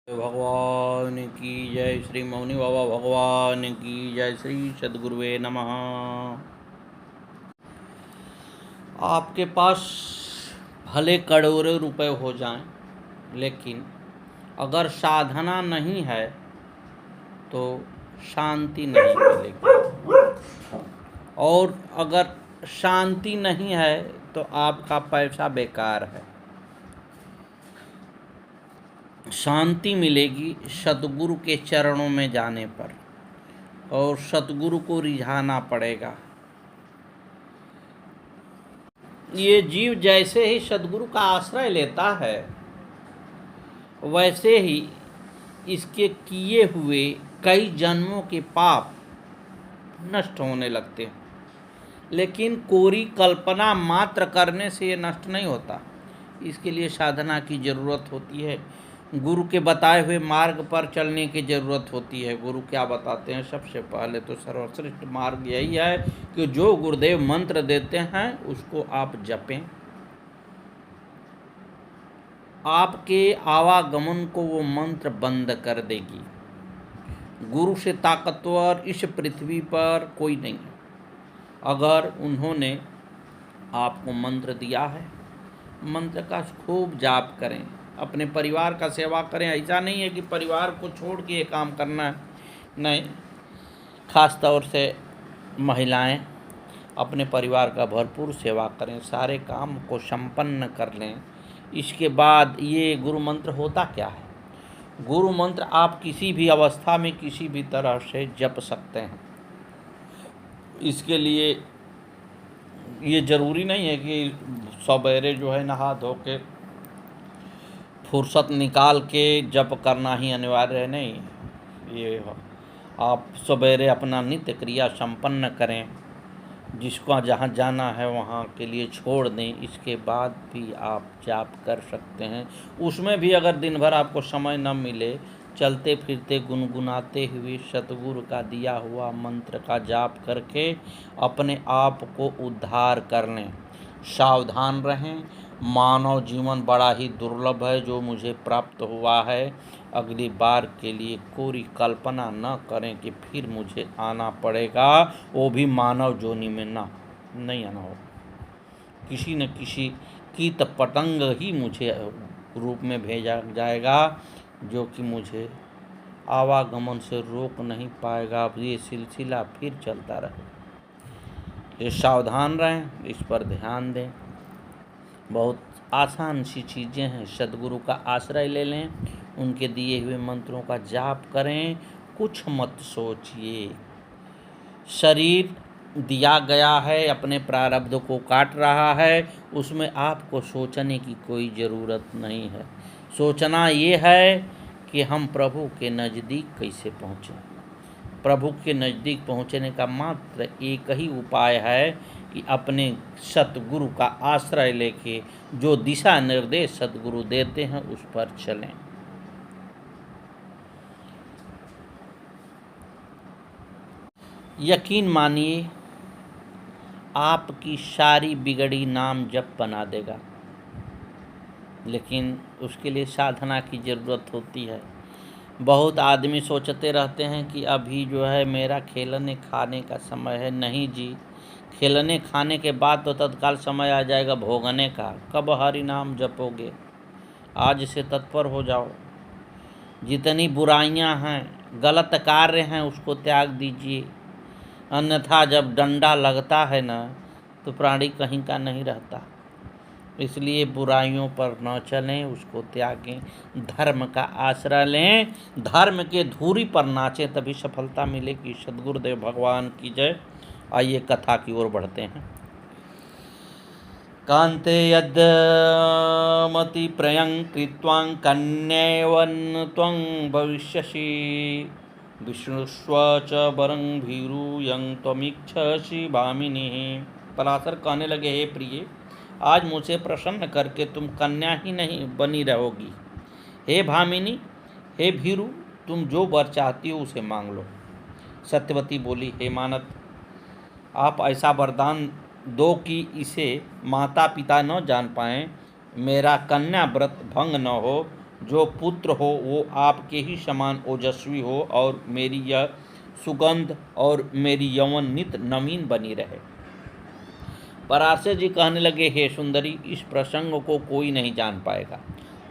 भगवान की जय। श्री मौनी बाबा भगवान की जय। श्री सद्गुरुवे नमः। आपके पास भले करोड़ों रुपए हो जाएं, लेकिन अगर साधना नहीं है तो शांति नहीं मिलेगी, और अगर शांति नहीं है तो आपका पैसा बेकार है। शांति मिलेगी सद्गुरु के चरणों में जाने पर, और सद्गुरु को रिझाना पड़ेगा। ये जीव जैसे ही सद्गुरु का आश्रय लेता है, वैसे ही इसके किए हुए कई जन्मों के पाप नष्ट होने लगते हैं। लेकिन कोरी कल्पना मात्र करने से ये नष्ट नहीं होता, इसके लिए साधना की ज़रूरत होती है। गुरु के बताए हुए मार्ग पर चलने की ज़रूरत होती है। गुरु क्या बताते हैं? सबसे पहले तो सर्वश्रेष्ठ मार्ग यही है कि जो गुरुदेव मंत्र देते हैं उसको आप जपें। आपके आवागमन को वो मंत्र बंद कर देगी। गुरु से ताकतवर इस पृथ्वी पर कोई नहीं है। अगर उन्होंने आपको मंत्र दिया है, मंत्र का खूब जाप करें, अपने परिवार का सेवा करें। ऐसा नहीं है कि परिवार को छोड़ के ये काम करना है, नहीं। खास तौर से महिलाएं अपने परिवार का भरपूर सेवा करें, सारे काम को संपन्न कर लें। इसके बाद ये गुरु मंत्र होता क्या है? गुरु मंत्र आप किसी भी अवस्था में किसी भी तरह से जप सकते हैं। इसके लिए ये ज़रूरी नहीं है कि सवेरे जो है नहा धो के फुर्सत निकाल के जप करना ही अनिवार्य है, नहीं। ये आप सवेरे अपना नित्य क्रिया संपन्न करें, जिसको जहाँ जाना है वहाँ के लिए छोड़ दें। इसके बाद भी आप जाप कर सकते हैं। उसमें भी अगर दिन भर आपको समय न मिले, चलते फिरते गुनगुनाते हुए सतगुरु का दिया हुआ मंत्र का जाप करके अपने आप को उद्धार कर लें। सावधान रहें, मानव जीवन बड़ा ही दुर्लभ है जो मुझे प्राप्त हुआ है। अगली बार के लिए कोरी कल्पना न करें कि फिर मुझे आना पड़ेगा, वो भी मानव जोनि में नहीं आना हो। किसी न किसी कीट पतंग ही मुझे रूप में भेजा जाएगा, जो कि मुझे आवागमन से रोक नहीं पाएगा। अब ये सिलसिला फिर चलता रहे। ये सावधान रहें, इस पर ध्यान दें। बहुत आसान सी चीज़ें हैं। सद्गुरु का आश्रय ले लें, उनके दिए हुए मंत्रों का जाप करें। कुछ मत सोचिए। शरीर दिया गया है, अपने प्रारब्ध को काट रहा है, उसमें आपको सोचने की कोई ज़रूरत नहीं है। सोचना ये है कि हम प्रभु के नज़दीक कैसे पहुँचें। प्रभु के नज़दीक पहुँचने का मात्र एक ही उपाय है कि अपने सतगुरु का आश्रय लेके जो दिशा निर्देश सतगुरु देते हैं उस पर चलें। यकीन मानिए, आपकी सारी बिगड़ी नाम जप बना देगा, लेकिन उसके लिए साधना की ज़रूरत होती है। बहुत आदमी सोचते रहते हैं कि अभी जो है मेरा खेलने खाने का समय है। नहीं जी, खेलने खाने के बाद तो तत्काल समय आ जाएगा भोगने का। कब हरि नाम जपोगे? आज से तत्पर हो जाओ। जितनी बुराइयां हैं, गलत कार्य हैं, उसको त्याग दीजिए। अन्यथा जब डंडा लगता है ना, तो प्राणी कहीं का नहीं रहता। इसलिए बुराइयों पर न चलें, उसको त्यागें, धर्म का आश्रय लें, धर्म के धूरी पर नाचें, तभी सफलता मिलेगी। सद्गुरुदेव भगवान की जय। आइए कथा की ओर बढ़ते हैं। कान्ते यद्मति प्रयं कृत्वां कन्यैवन् त्वं भविष्यसि विष्णुस्व च वरं भीरुयं त्वमीक्षसि भामिनी। पराशर कहने लगे, हे प्रिय, आज मुझे प्रसन्न करके तुम कन्या ही नहीं बनी रहोगी। हे भामिनी, हे भीरु, तुम जो वर चाहती हो उसे मांग लो। सत्यवती बोली, हे मानद, आप ऐसा वरदान दो कि इसे माता पिता न जान पाएं, मेरा कन्या व्रत भंग न हो जो पुत्र हो वो आपके ही समान ओजस्वी हो और मेरी यह सुगंध और मेरी यौवन नित नवीन बनी रहे। पराशर जी कहने लगे, हे सुंदरी, इस प्रसंग को कोई नहीं जान पाएगा।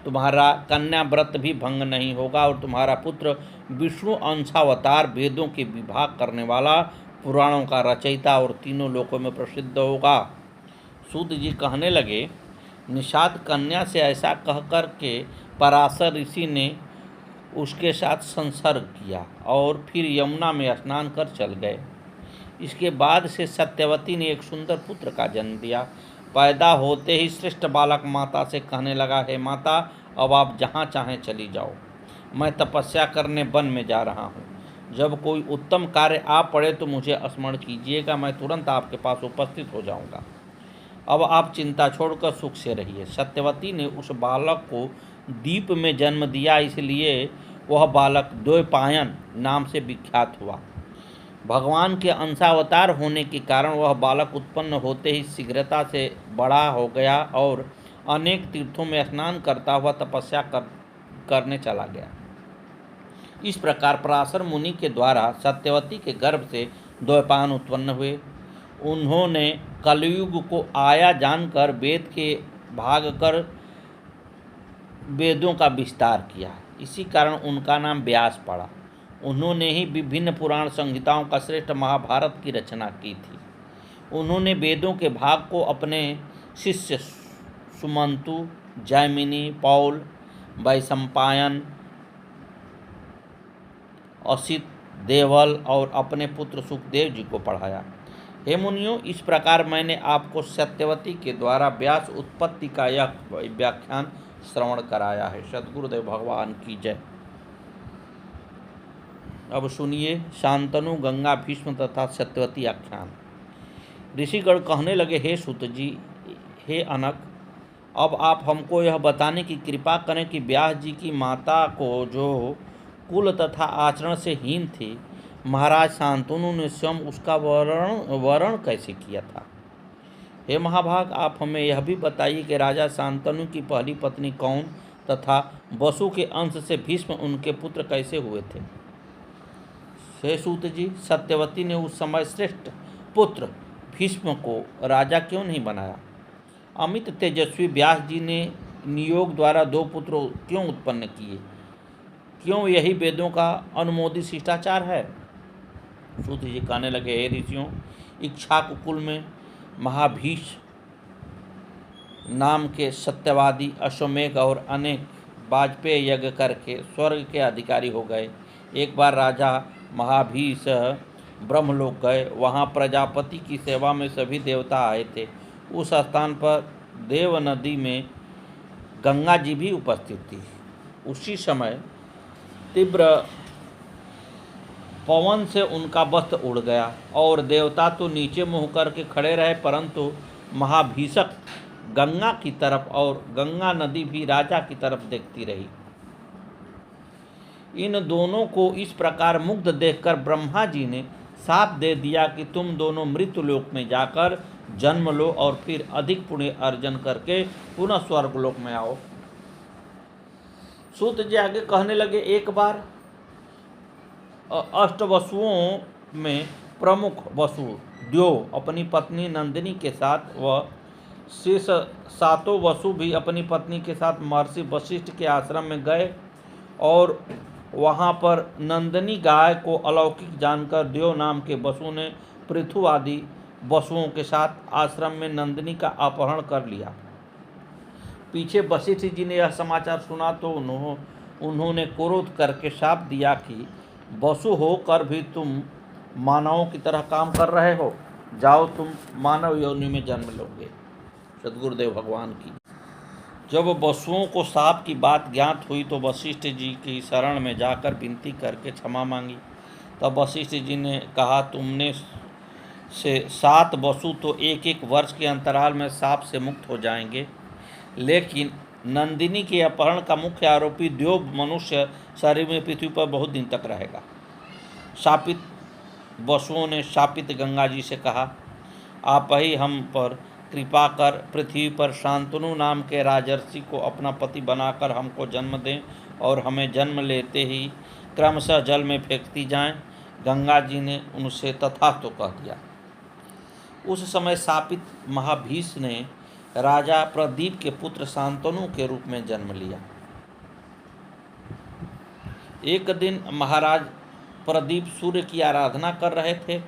तुम्हारा कन्या व्रत भी भंग नहीं होगा और तुम्हारा पुत्र विष्णु अंशावतार, वेदों के विभाग करने वाला, पुराणों का रचयिता और तीनों लोकों में प्रसिद्ध होगा। सूत जी कहने लगे, निषाद कन्या से ऐसा कहकर के पराशर ऋषि ने उसके साथ संसर्ग किया और फिर यमुना में स्नान कर चल गए। इसके बाद से सत्यवती ने एक सुंदर पुत्र का जन्म दिया। पैदा होते ही श्रेष्ठ बालक माता से कहने लगा, हे माता, अब आप जहाँ चाहें चली जाओ, मैं तपस्या करने वन में जा रहा हूँ। जब कोई उत्तम कार्य आ पड़े तो मुझे स्मरण कीजिएगा, मैं तुरंत आपके पास उपस्थित हो जाऊँगा। अब आप चिंता छोड़कर सुख से रहिए। सत्यवती ने उस बालक को दीप में जन्म दिया, इसलिए वह बालक द्वैपायन नाम से विख्यात हुआ। भगवान के अंशावतार होने के कारण वह बालक उत्पन्न होते ही शीघ्रता से बड़ा हो गया और अनेक तीर्थों में स्नान करता हुआ तपस्या करने चला गया। इस प्रकार पराशर मुनि के द्वारा सत्यवती के गर्भ से द्वैपायन उत्पन्न हुए। उन्होंने कलयुग को आया जानकर वेद के भाग कर वेदों का विस्तार किया। इसी कारण उनका नाम व्यास पड़ा। उन्होंने ही विभिन्न पुराण संहिताओं का श्रेष्ठ महाभारत की रचना की थी। उन्होंने वेदों के भाग को अपने शिष्य सुमंतु, जैमिनी, पौल, वैशंपायन, असित, देवल और अपने पुत्र सुखदेव जी को पढ़ाया। हे मुनियों, इस प्रकार मैंने आपको सत्यवती के द्वारा व्यास उत्पत्ति का यह व्याख्यान श्रवण कराया है। सद्गुरुदेव भगवान की जय। अब सुनिए शांतनु, गंगा, भीष्म तथा सत्यवती आख्यान। ऋषिगण कहने लगे, हे सूत जी, हे अनक, अब आप हमको यह बताने की कृपा करें कि व्यास जी की माता को, जो कुल तथा आचरण से हीन थी, महाराज शांतनु ने स्वयं उसका वर्ण कैसे किया था। हे महाभाग, आप हमें यह भी बताइए कि राजा शांतनु की पहली पत्नी कौन तथा वसु के अंश से भीष्म उनके पुत्र कैसे हुए थे। हे सूत जी, सत्यवती ने उस समय श्रेष्ठ पुत्र भीष्म को राजा क्यों नहीं बनाया। अमित तेजस्वी व्यास जी ने नियोग द्वारा 2 पुत्र क्यों उत्पन्न किए। क्यों यही वेदों का अनुमोदित शिष्टाचार है। सूत जी कहने लगे, हे ऋषियों, इक्ष्वाकु कुल में महाभीष नाम के सत्यवादी अश्वमेघ और अनेक वाजपेयी यज्ञ करके स्वर्ग के अधिकारी हो गए। एक बार राजा महाभीष ब्रह्मलोक गए। वहाँ प्रजापति की सेवा में सभी देवता आए थे। उस स्थान पर देव नदी में गंगा जी भी उपस्थित थी। उसी समय तीव्र पवन से उनका वस्त्र उड़ गया और देवता तो नीचे मुँह करके खड़े रहे, परंतु महाभीषक गंगा की तरफ और गंगा नदी भी राजा की तरफ देखती रही। इन दोनों को इस प्रकार मुग्ध देखकर ब्रह्मा जी ने शाप दे दिया कि तुम दोनों मृत्युलोक में जाकर जन्म लो और फिर अधिक पुण्य अर्जन करके पुनः स्वर्गलोक में आओ। सूत जी आगे कहने लगे, एक बार अष्टवसुओं में प्रमुख वसु द्यो अपनी पत्नी नंदिनी के साथ व शेष 7 वसु भी अपनी पत्नी के साथ महर्षि वशिष्ठ के आश्रम में गए और वहाँ पर नंदिनी गाय को अलौकिक जानकर द्यो नाम के वसु ने पृथु आदि वसुओं के साथ आश्रम में नंदिनी का अपहरण कर लिया। पीछे वशिष्ठ जी ने यह समाचार सुना तो उन्होंने क्रोध करके शाप दिया कि वसु होकर भी तुम मानवों की तरह काम कर रहे हो, जाओ तुम मानव योनि में जन्म लोगे। सद्गुरुदेव भगवान की। जब वसुओं को शाप की बात ज्ञात हुई तो वशिष्ठ जी की शरण में जाकर विनती करके क्षमा मांगी। तब वशिष्ठ जी ने कहा, तुमने से 7 वसु तो 1-1 वर्ष के अंतराल में शाप से मुक्त हो जाएंगे, लेकिन नंदिनी के अपहरण का मुख्य आरोपी द्यो मनुष्य शरीर में पृथ्वी पर बहुत दिन तक रहेगा। शापित वसुओं ने शापित गंगा जी से कहा, आप ही हम पर कृपा कर पृथ्वी पर शांतनु नाम के राजर्षि को अपना पति बनाकर हमको जन्म दें और हमें जन्म लेते ही क्रमशः जल में फेंकती जाएं। गंगा जी ने उनसे तथास्तु कह दिया। उस समय शापित महाभीष ने राजा प्रदीप के पुत्र शांतनु के रूप में जन्म लिया। एक दिन महाराज प्रदीप सूर्य की आराधना कर रहे थे।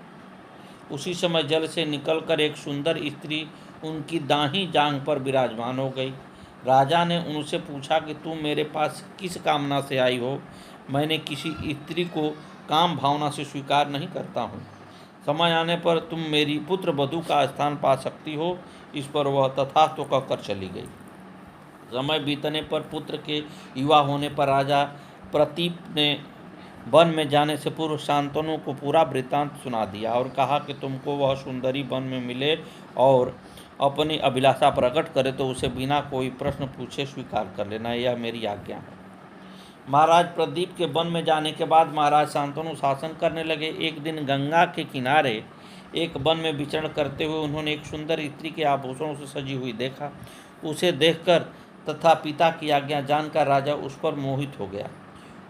उसी समय जल से निकलकर एक सुंदर स्त्री उनकी दाहिनी जांघ पर विराजमान हो गई। राजा ने उनसे पूछा कि तुम मेरे पास किस कामना से आई हो? मैंने किसी स्त्री को काम भावना से स्वीकार नहीं करता हूँ। समय आने पर तुम मेरी पुत्र वधू का स्थान पा सकती हो। इस पर वह तथास्तु कहकर चली गई। समय बीतने पर पुत्र के युवा होने पर राजा प्रदीप ने वन में जाने से पूर्व शांतनु को पूरा वृत्तांत सुना दिया और कहा कि तुमको वह सुंदरी वन में मिले और अपनी अभिलाषा प्रकट करे तो उसे बिना कोई प्रश्न पूछे स्वीकार कर लेना, यह मेरी आज्ञा है। महाराज प्रदीप के वन में जाने के बाद महाराज शांतनु शासन करने लगे। एक दिन गंगा के किनारे एक वन में विचरण करते हुए उन्होंने एक सुंदर स्त्री के आभूषणों से सजी हुई देखा। उसे देखकर तथा पिता की आज्ञा जानकर राजा उस पर मोहित हो गया।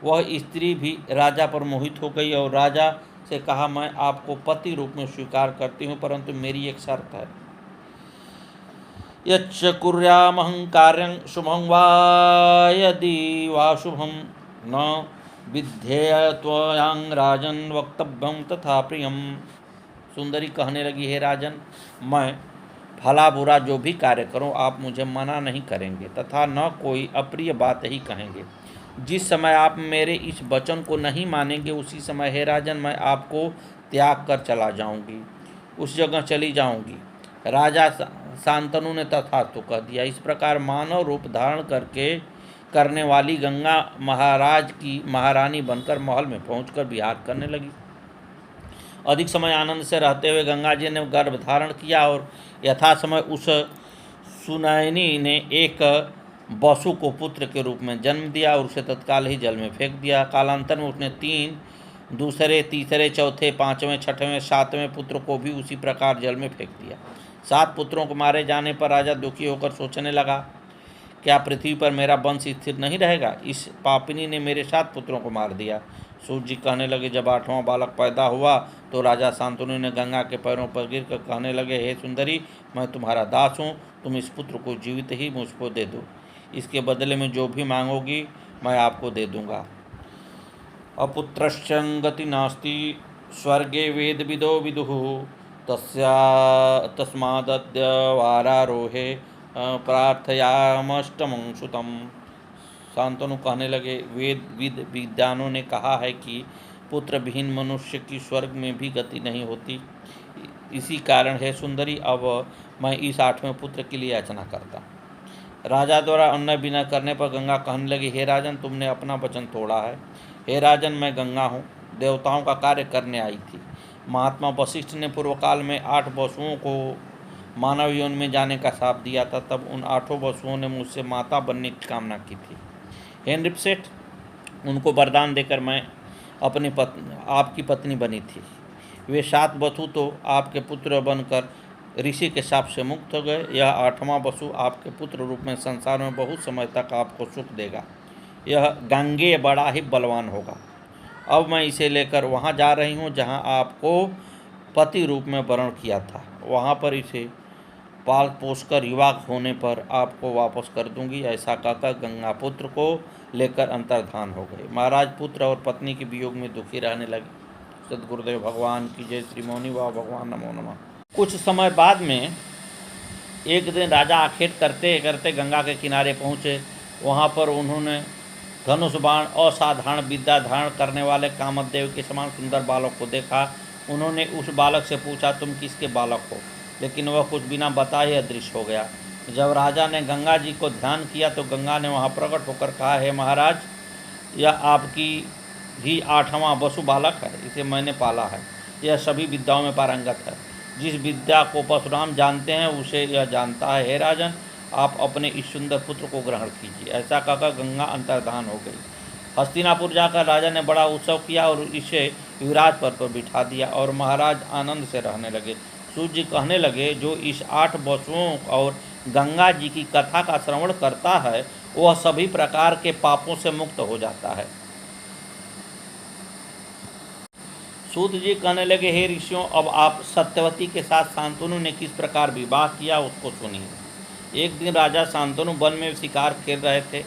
वह स्त्री भी राजा पर मोहित हो गई और राजा से कहा, मैं आपको पति रूप में स्वीकार करती हूँ, परंतु मेरी एक शर्त है। यच्च कुर्यामहंकार्यं शुभं वा यदि वा शुभं न विद्धेय त्वयां राजन वक्तव्यं तथा प्रियम। सुंदरी कहने लगी, हे राजन, मैं भला बुरा जो भी कार्य करूं आप मुझे मना नहीं करेंगे तथा न कोई अप्रिय बात ही कहेंगे। जिस समय आप मेरे इस वचन को नहीं मानेंगे उसी समय हे राजन मैं आपको त्याग कर चला जाऊंगी, उस जगह चली जाऊंगी। राजा शांतनु ने तथास्तु कह दिया। इस प्रकार मानव रूप धारण करने वाली गंगा महाराज की महारानी बनकर महल में पहुंचकर विहार करने लगी। अधिक समय आनंद से रहते हुए गंगा जी ने गर्भ धारण किया और यथा समय उस सुनयनी ने एक वसु को पुत्र के रूप में जन्म दिया और उसे तत्काल ही जल में फेंक दिया। कालांतर में उसने 3 दूसरे, तीसरे, चौथे, 5वें, 6वें, 7वें पुत्र को भी उसी प्रकार जल में फेंक दिया। 7 पुत्रों को मारे जाने पर राजा दुखी होकर सोचने लगा, क्या पृथ्वी पर मेरा वंश स्थिर नहीं रहेगा? इस पापिनी ने मेरे 7 पुत्रों को मार दिया। सूर्य जी कहने लगे, जब 8वां बालक पैदा हुआ तो राजा शांतनु ने गंगा के पैरों पर गिरकर कहने लगे, हे सुंदरी, मैं तुम्हारा दास हूँ, तुम इस पुत्र को जीवित ही मुझको दे दो। इसके बदले में जो भी मांगोगी मैं आपको दे दूंगा। अपुत्रस्य गति नास्ति स्वर्गे वेद विदो विदुः तस्मादद्य वारारोहे प्रार्थयामष्टमं सुतम्। शांतनु कहने लगे, वेद विद्वानों ने कहा है कि पुत्र विहीन मनुष्य की स्वर्ग में भी गति नहीं होती। इसी कारण है सुंदरी, अब मैं इस 8वें पुत्र के लिए याचना करता। राजा द्वारा अन्याय बिना करने पर गंगा कहने लगी, हे राजन, तुमने अपना वचन तोड़ा है। हे राजन, मैं गंगा हूँ, देवताओं का कार्य करने आई थी। महात्मा वशिष्ठ ने पूर्व काल में 8 वसुओं को मानव योनि में जाने का शाप दिया था। तब उन 8 वसुओं ने मुझसे माता बनने की कामना की थी। हे नृपसेठ, उनको वरदान देकर मैं आपकी पत्नी बनी थी। वे 7 वसु तो आपके पुत्र बनकर ऋषि के शाप से मुक्त हो गए। यह 8वां वसु आपके पुत्र रूप में संसार में बहुत समय तक आपको सुख देगा। यह गांगेय बड़ा ही बलवान होगा। अब मैं इसे लेकर वहाँ जा रही हूँ जहाँ आपको पति रूप में वर्ण किया था। वहाँ पर इसे पाल पोसकर युवा होने पर आपको वापस कर दूंगी। ऐसा कहकर गंगा पुत्र को लेकर अंतर्धान हो गए। महाराज पुत्र और पत्नी के वियोग में दुखी रहने लगे। सद्गुरुदेव भगवान की जय। श्री मौनी बाबा भगवान नमो नमः। कुछ समय बाद में एक दिन राजा आखेट करते करते गंगा के किनारे पहुँचे। वहाँ पर उन्होंने धनुष बाण असाधारण विद्या धारण करने वाले कामदेव के समान सुंदर बालक को देखा। उन्होंने उस बालक से पूछा, तुम किसके बालक हो? लेकिन वह कुछ बिना बताए अदृश्य हो गया। जब राजा ने गंगा जी को ध्यान किया तो गंगा ने वहाँ प्रकट होकर कहा, हे महाराज, यह आपकी ही 8वां वसु बालक है। इसे मैंने पाला है। यह सभी विद्याओं में पारंगत है। जिस विद्या को परशुराम जानते हैं उसे यह जानता है। हे राजन, आप अपने इस सुंदर पुत्र को ग्रहण कीजिए। ऐसा कहकर गंगा अंतर्धान हो गई। हस्तिनापुर जाकर राजा ने बड़ा उत्सव किया और इसे युवराज पद पर बिठा दिया और महाराज आनंद से रहने लगे। सूत जी कहने लगे, जो इस 8 वसुओं और गंगा जी की कथा का श्रवण करता है वह सभी प्रकार के पापों से मुक्त हो जाता है। सूत जी कहने लगे, हे ऋषियों, अब आप सत्यवती के साथ शांतनु ने किस प्रकार विवाह किया उसको सुनिए। एक दिन राजा शांतनु वन में शिकार खेल रहे थे।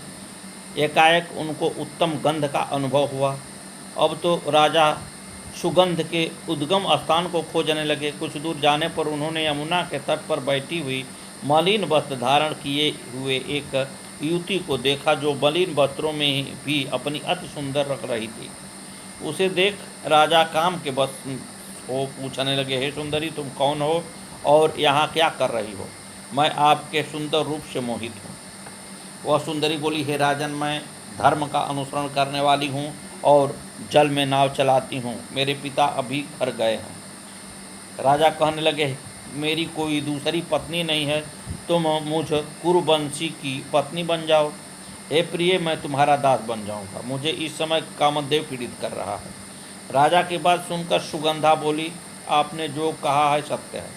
एकाएक उनको उत्तम गंध का अनुभव हुआ। अब तो राजा सुगंध के उद्गम स्थान को खोजने लगे। कुछ दूर जाने पर उन्होंने यमुना के तट पर बैठी हुई मलिन वस्त्र धारण किए हुए एक युवती को देखा, जो मलिन वस्त्रों में भी अपनी अति सुंदर रख रही थी। उसे देख राजा काम के बस हो पूछने लगे, हे सुंदरी, तुम कौन हो और यहाँ क्या कर रही हो? मैं आपके सुंदर रूप से मोहित हूँ। वह सुंदरी बोली, हे राजन, मैं धर्म का अनुसरण करने वाली हूँ और जल में नाव चलाती हूँ। मेरे पिता अभी घर गए हैं। राजा कहने लगे, मेरी कोई दूसरी पत्नी नहीं है, तुम मुझ कुरुवंशी की पत्नी बन जाओ। हे प्रिय, मैं तुम्हारा दास बन जाऊंगा। मुझे इस समय कामदेव पीड़ित कर रहा है। राजा की बात सुनकर सुगंधा बोली, आपने जो कहा है सत्य है,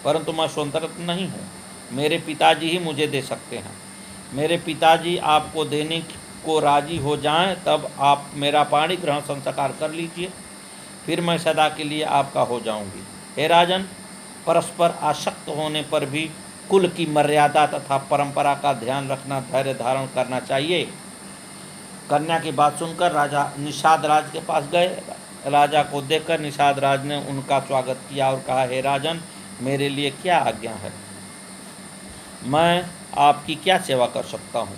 परंतु मैं स्वतंत्र नहीं हूँ। मेरे पिताजी ही मुझे दे सकते हैं। मेरे पिताजी आपको देने को राजी हो जाएं, तब आप मेरा पाणी ग्रहण संस्कार कर लीजिए, फिर मैं सदा के लिए आपका हो जाऊंगी। हे राजन, परस्पर आसक्त होने पर भी कुल की मर्यादा तथा परंपरा का ध्यान रखना, धैर्य धारण करना चाहिए। कन्या की बात सुनकर राजा निषाद राज के पास गए। राजा को देखकर निषाद राज ने उनका स्वागत किया और कहा, हे राजन, मेरे लिए क्या आज्ञा है? मैं आपकी क्या सेवा कर सकता हूँ?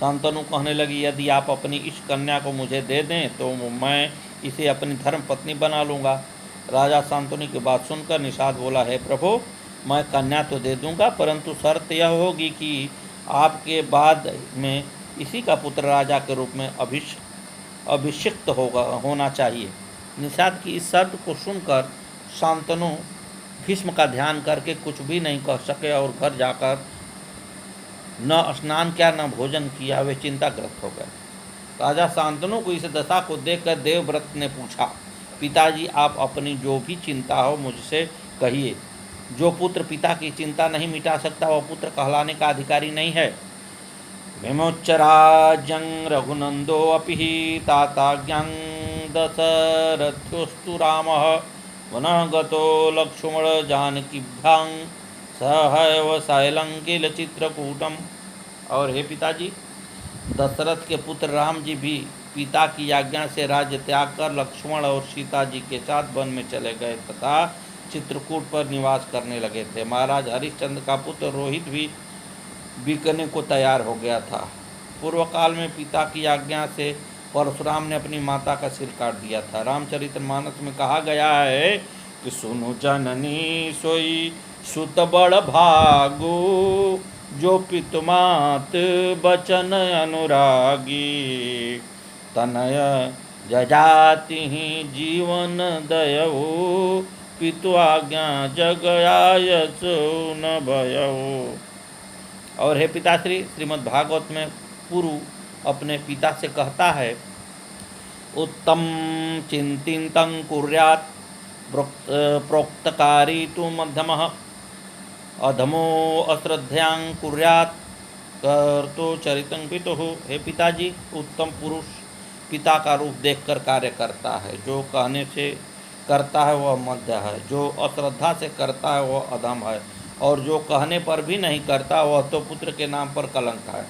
शांतनु कहने लगी, यदि आप अपनी इस कन्या को मुझे दे दें तो मैं इसे अपनी धर्म पत्नी बना लूँगा। राजा शांतनु की बात सुनकर निषाद बोला, हे प्रभु, मैं कन्या तो दे दूँगा, परंतु शर्त यह होगी कि आपके बाद में इसी का पुत्र राजा के रूप में अभिषिक्त होना चाहिए। निषाद की इस शर्त को सुनकर शांतनु भीष्म का ध्यान करके कुछ भी नहीं कह सके और घर जाकर न स्नान किया न भोजन किया। वे चिंताग्रस्त हो गए। राजा शांतनु को इस दशा को देखकर देवव्रत ने पूछा, पिताजी, आप अपनी जो भी चिंता हो मुझसे कहिए। जो पुत्र पिता की चिंता नहीं मिटा सकता वह पुत्र कहलाने का अधिकारी नहीं है। विमोच्चराज्यं रघुनंदो अपि ताताज्ञं दशरथोस्तु रामः वनः गतो लक्ष्मण जानकीभ्यां सहैव शैलं किल चित्रकूटम। और हे पिताजी, दशरथ के पुत्र राम जी भी पिता की आज्ञा से राज्य त्याग कर लक्ष्मण और सीता जी के साथ वन में चले गए तथा चित्रकूट पर निवास करने लगे थे। महाराज हरिश्चंद्र का पुत्र रोहित भी बिकने को तैयार हो गया था। पूर्व काल में पिता की आज्ञा से परशुराम ने अपनी माता का सिर काट दिया था। रामचरितमानस में कहा गया है कि सुनु जननी सोई सुत बड़ भागु, जो पितुमात बचन अनुरागी, तनय जजाति जीवन दयऊ, पितु आज्ञा जग आयसु न भयऊ। और हे पिताश्री, श्रीमद् भागवत में पुरु अपने पिता से कहता है, उत्तम चिंतितं कुर्यात् प्रोक्तकारी तु मध्यमः, अधमो अश्रद्धां कुर्यात् कर्तो चरितं पितुः। हे पिताजी, उत्तम पुरुष पिता का रूप देखकर कार्य करता है। जो कहने से करता है वह मध्य है, जो अश्रद्धा से करता है वह अधम है, और जो कहने पर भी नहीं करता वह तो पुत्र के नाम पर कलंक है।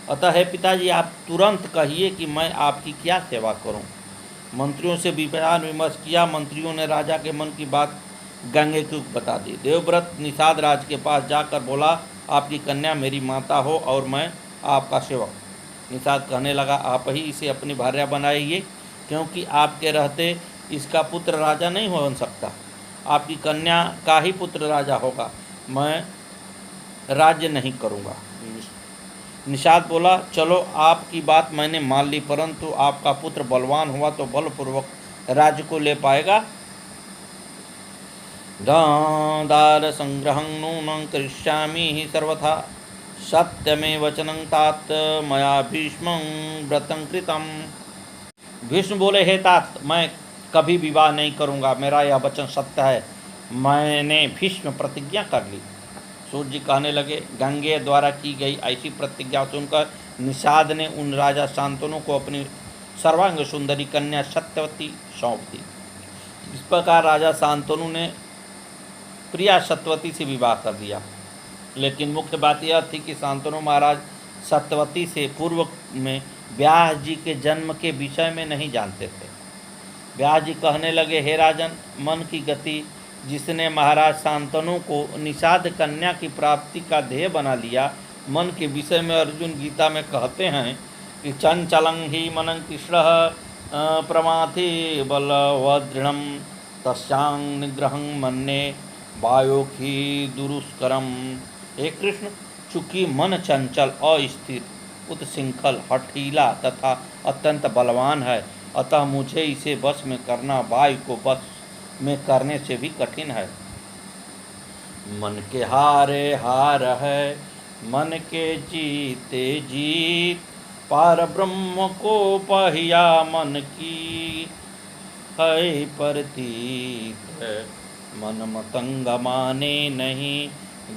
अतः हे पिताजी, आप तुरंत कहिए कि मैं आपकी क्या सेवा करूं। मंत्रियों से विचार विमर्श किया। मंत्रियों ने राजा के मन की बात गंगे को बता दी। देवव्रत निषाद राज के पास जाकर बोला, आपकी कन्या मेरी माता हो और मैं आपका सेवक। निषाद कहने लगा, आप ही इसे अपनी भार्या बनाइए, क्योंकि आपके रहते इसका पुत्र राजा नहीं हो सकता। आपकी कन्या का ही पुत्र राजा होगा। मैं राज्य नहीं करूँगा। निषाद बोला, चलो आपकी बात मैंने मान ली, परंतु आपका पुत्र बलवान हुआ तो बलपूर्वक राज्य को ले पाएगा। दार संग्रहं नूनं करिष्यामि हि सर्वथा, सत्यमे वचनं तात मया भीष्मं व्रतं कृतं। भीष्म बोले, हे तात, मैं कभी विवाह नहीं करूँगा, मेरा यह वचन सत्य है। मैंने भीष्म प्रतिज्ञा कर ली। सूर्य जी कहने लगे, गंगे द्वारा की गई ऐसी प्रतिज्ञा सुनकर निषाद ने उन राजा शांतनु को अपनी सर्वांग सुंदरी कन्या सत्यवती सौंप दी। इस प्रकार राजा शांतनु ने प्रिया सत्यवती से विवाह कर दिया। लेकिन मुख्य बात यह थी कि शांतनु महाराज सत्यवती से पूर्व में व्यास जी के जन्म के विषय में नहीं जानते थे। व्यास जी कहने लगे, हे राजन, मन की गति जिसने महाराज शांतनु को निषाद कन्या की प्राप्ति का ध्येय बना लिया, मन के विषय में अर्जुन गीता में कहते हैं कि चंचलं ही मनं कृष्ण प्रमाथि बलवदृढ़ तस्यांग निग्रहं मन्ये वायोखी दुरुस्करम। हे कृष्ण, चूँकि मन चंचल, अस्थिर, उत्शृंखल, हठीला तथा अत्यंत बलवान है, अतः मुझे इसे वश में करना वायु को वश में करने से भी कठिन है। मन के हारे हार है, मन के जीते जीत, पार ब्रह्म को पहिया मन की है प्रतीत। मन मतंग माने नहीं,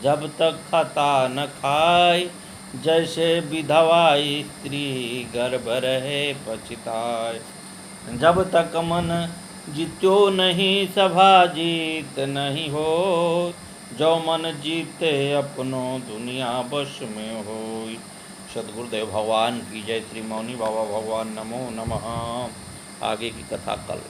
जब तक खाता न खाए, जैसे विधवा स्त्री गर्भ रहे पछताए। जब तक मन जीत्यो नहीं, सभा जीत नहीं हो, जो मन जीते अपनो दुनिया बश में हो। सद्गुरुदेव भगवान की जय। श्री मौनी बाबा भगवान नमो नमः। आगे की कथा कल।